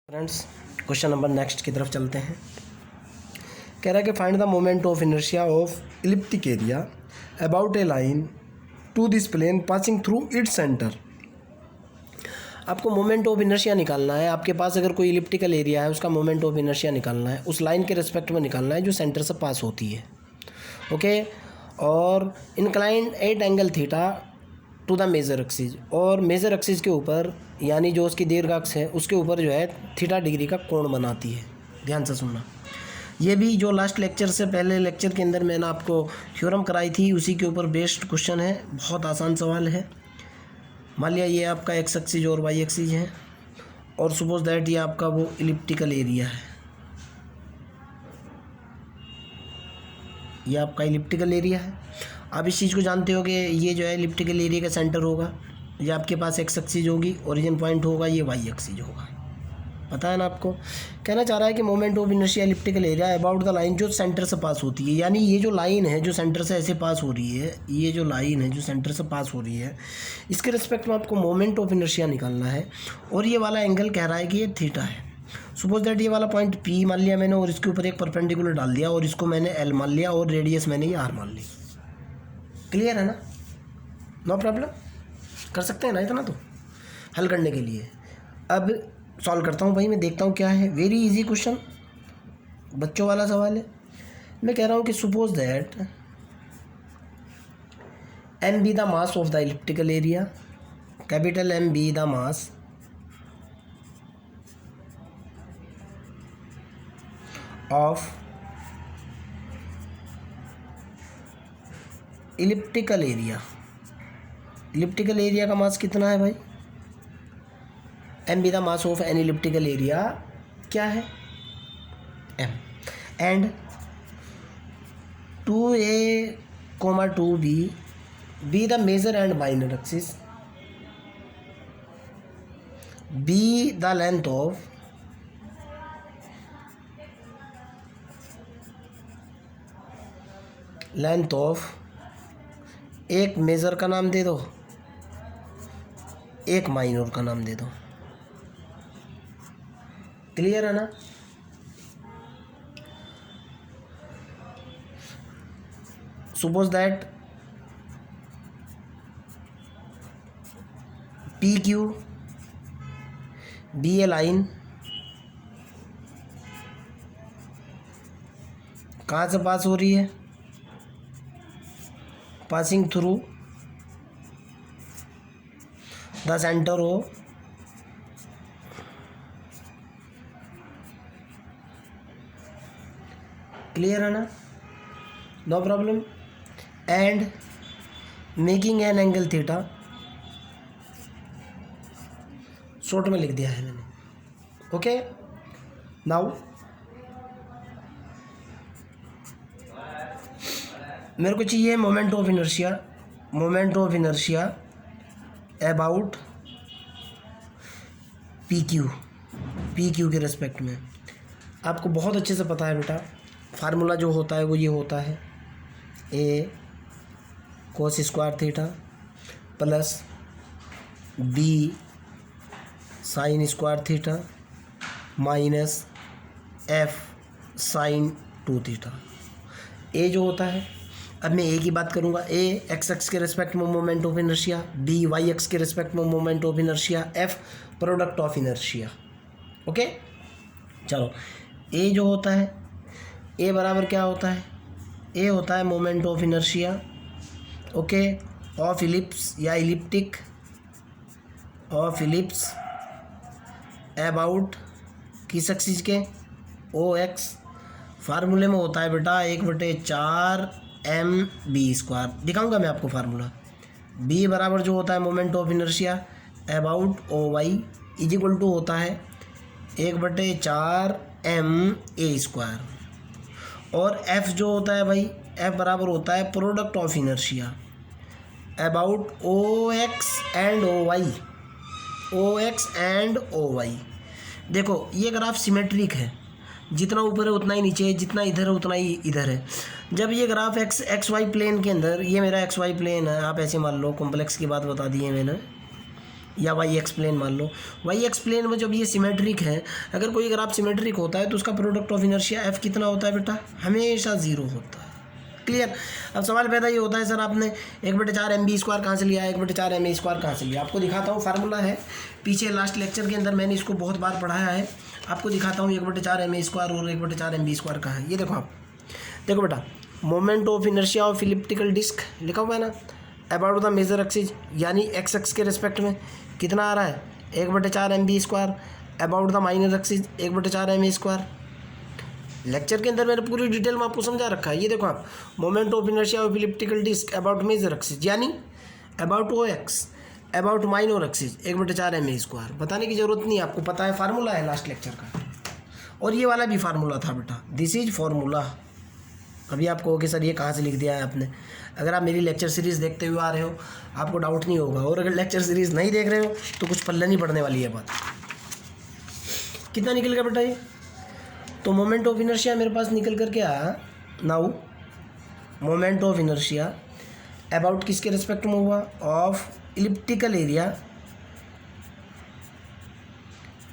Friends, question number next की तरफ चलते हैं। कह रहा है कि find the moment of inertia of elliptic area about a line to this plane passing through its centre. आपको मोमेंट ऑफ इनर्शिया निकालना है। आपके पास अगर कोई इलिप्टिकल एरिया है, उसका मोमेंट ऑफ इनर्शिया निकालना है, उस लाइन के रिस्पेक्ट में निकालना है जो सेंटर से पास होती है। ओके, और inclined at angle theta to the major axis, और मेजर एक्सिस के ऊपर यानी जो उसकी दीर्घ अक्ष है उसके ऊपर जो है थीटा डिग्री का कोण बनाती है। ध्यान से सुनना, ये भी जो लास्ट लेक्चर से पहले लेक्चर के अंदर मैंने आपको थ्योरम कराई थी उसी के ऊपर बेस्ड क्वेश्चन है। बहुत आसान सवाल है। मान लिया ये आपका एक्स एक्सिस और वाई एक्सिस है और सपोज दैट ये आपका वो इलिप्टिकल एरिया है। ये आपका इलिप्टिकल एरिया है। आप इस चीज़ को जानते हो कि ये जो है इलिप्टिकल एरिया का सेंटर होगा, ये आपके पास एक्स एक्सिस होगी, ओरिजिन पॉइंट होगा, ये वाई एक्सिस होगा। पता है ना आपको। कहना चाह रहा है कि moment of inertia elliptical area about the line जो सेंटर से पास होती है, यानी ये जो लाइन है जो सेंटर से ऐसे पास हो रही है, ये जो लाइन है जो सेंटर से पास हो रही है, इसके रिस्पेक्ट में आपको मोमेंट ऑफ इनर्शिया निकालना है। और ये वाला एंगल कह रहा है कि ये थीटा है। सपोज दैट ये वाला पॉइंट पी मान लिया मैंने और इसके ऊपर एक परपेंडिकुलर डाल दिया और इसको मैंने एल मान लिया और रेडियस मैंने ये आर मान ली। क्लियर है ना? नो प्रॉब्लम, कर सकते हैं ना इतना तो हल करने के लिए। अब सॉल्व करता हूँ भाई, मैं देखता हूँ क्या है। वेरी इजी क्वेश्चन, बच्चों वाला सवाल है। मैं कह रहा हूँ कि suppose that M be the mass of the elliptical area, capital M be the mass of elliptical area. Elliptical area का मास कितना है भाई? M be the mass of an elliptical area क्या है? M. And 2a, 2b be the major and minor axis, be the length of एक major का नाम दे दो, एक माइनर का नाम दे दो। क्लियर है ना? Suppose that P Q be a line कहाँ से पास हो रही है? पासिंग थ्रू द सेंटर हो क्लियर है ना? No problem. And making an angle theta, short में लिख दिया है मैंने। ओके, नाउ मेरे को चाहिए moment of inertia. Moment of inertia about P Q के रिस्पेक्ट में। आपको बहुत अच्छे से पता है बेटा, फार्मूला जो होता है वो ये होता है, A cos square theta plus B sine square theta minus F sine 2 theta. ए जो होता है, अब मैं ए की बात करूँगा, ए एक्स एक्स के रिस्पेक्ट में moment of inertia, B Y X के रिस्पेक्ट में moment of inertia, F product of inertia. Okay, चलो ए जो होता है, ए बराबर क्या होता है? ए होता है moment of inertia, okay, of ellipse या इलिप्टिक, ऑफ इलिप्स अबाउट किस एक्सिस के? ओ एक्स। फार्मूले में होता है बेटा 1/4 एम बी स्क्वायर। दिखाऊंगा मैं आपको फार्मूला। बी बराबर जो होता है moment of inertia about O Y is equal to होता है 1/4 एम ए स्क्वायर। और एफ जो होता है भाई, एफ बराबर होता है product of inertia about O X and O Y, O X and O Y. देखो ये ग्राफ सिमेट्रिक है, जितना ऊपर है उतना ही नीचे है, जितना इधर है उतना ही इधर है। जब ये ग्राफ एक्स वाई प्लेन के अंदर, ये मेरा एक्स वाई प्लेन है, आप ऐसे मान लो, कॉम्प्लेक्स की बात बता दी है मैंने, या वाई एक्स प्लेन मान लो। वाई एक्स प्लेन में जब ये सिमेट्रिक है, अगर ग्राफ सिमेट्रिक होता है तो उसका प्रोडक्ट ऑफ इनर्शिया एफ कितना होता है बेटा, हमेशा ज़ीरो होता है। क्लियर। अब सवाल पैदा ये होता है सर आपने 1/4 mv² कहाँ से लिया, 1/4 ma² कहाँ से लिया। आपको दिखाता हूँ, फार्मूला है पीछे लास्ट लेक्चर के अंदर मैंने इसको बहुत बार पढ़ाया है। आपको दिखाता हूँ 1/4 ma² और 1/4 mv² कहाँ है। ये देखो आप, देखो बेटा, moment of inertia of elliptical disc लिखा हुआ है ना, अबाउट द मेजर एक्सिस, यानी एक्स एक्स के रिस्पेक्ट में कितना आ रहा है 1/4 mv², about the minor axis 1/4 ma²। Lecture के अंदर मैंने पूरी डिटेल में आपको समझा रखा है। ये देखो आप, moment of inertia of elliptical disc about major axis, यानी about O X, about minor axis 1/4 ma²। बताने की जरूरत नहीं, आपको पता है, फार्मूला है लास्ट लेक्चर का। और ये वाला भी फार्मूला था बेटा, दिस इज फार्मूला। अभी आपको हो कि सर ये कहाँ से लिख दिया है आपने। अगर आप मेरी लेक्चर सीरीज़ देखते हुए आ रहे हो आपको डाउट नहीं होगा, और अगर लेक्चर सीरीज़ नहीं देख रहे हो तो कुछ पल्ले नहीं पड़ने वाली है बात। कितना निकल गया बेटा ये, तो मोमेंट ऑफ इनर्शिया मेरे पास निकल कर क्या आया, now moment of inertia about किसके रिस्पेक्ट में हुआ, of elliptical area,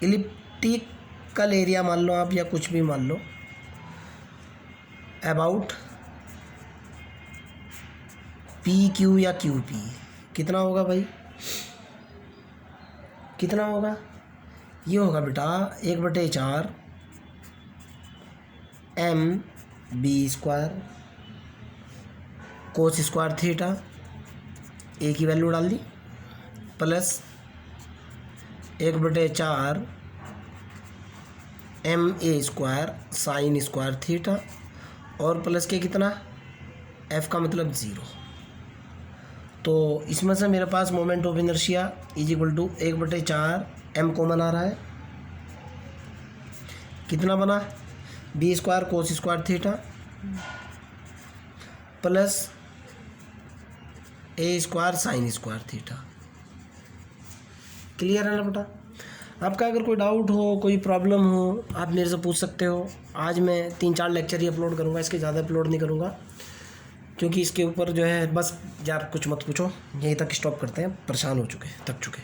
elliptical area मान लो आप या कुछ भी मान लो, अबाउट पी क्यू या क्यू पी। कितना होगा भाई, कितना होगा, ये होगा बेटा 1/4 mv² cos² थीटा, ए की वैल्यू डाल दी, प्लस 1/4 ma² sin² थीटा, और प्लस के कितना, एफ का मतलब 0। तो इसमें से मेरे पास moment of inertia is equal to 1/4 m common आ रहा है, कितना बना b² cos² theta plus a² sin² theta. Clear है ना बेटा। आपका अगर कोई डाउट हो, कोई प्रॉब्लम हो, आप मेरे से पूछ सकते हो। आज मैं 3-4 लेक्चर ही अपलोड करूँगा, इसके ज़्यादा अपलोड नहीं करूँगा, क्योंकि इसके ऊपर जो है बस यार कुछ मत पूछो, यहीं तक स्टॉप करते हैं, परेशान हो चुके, थक चुके।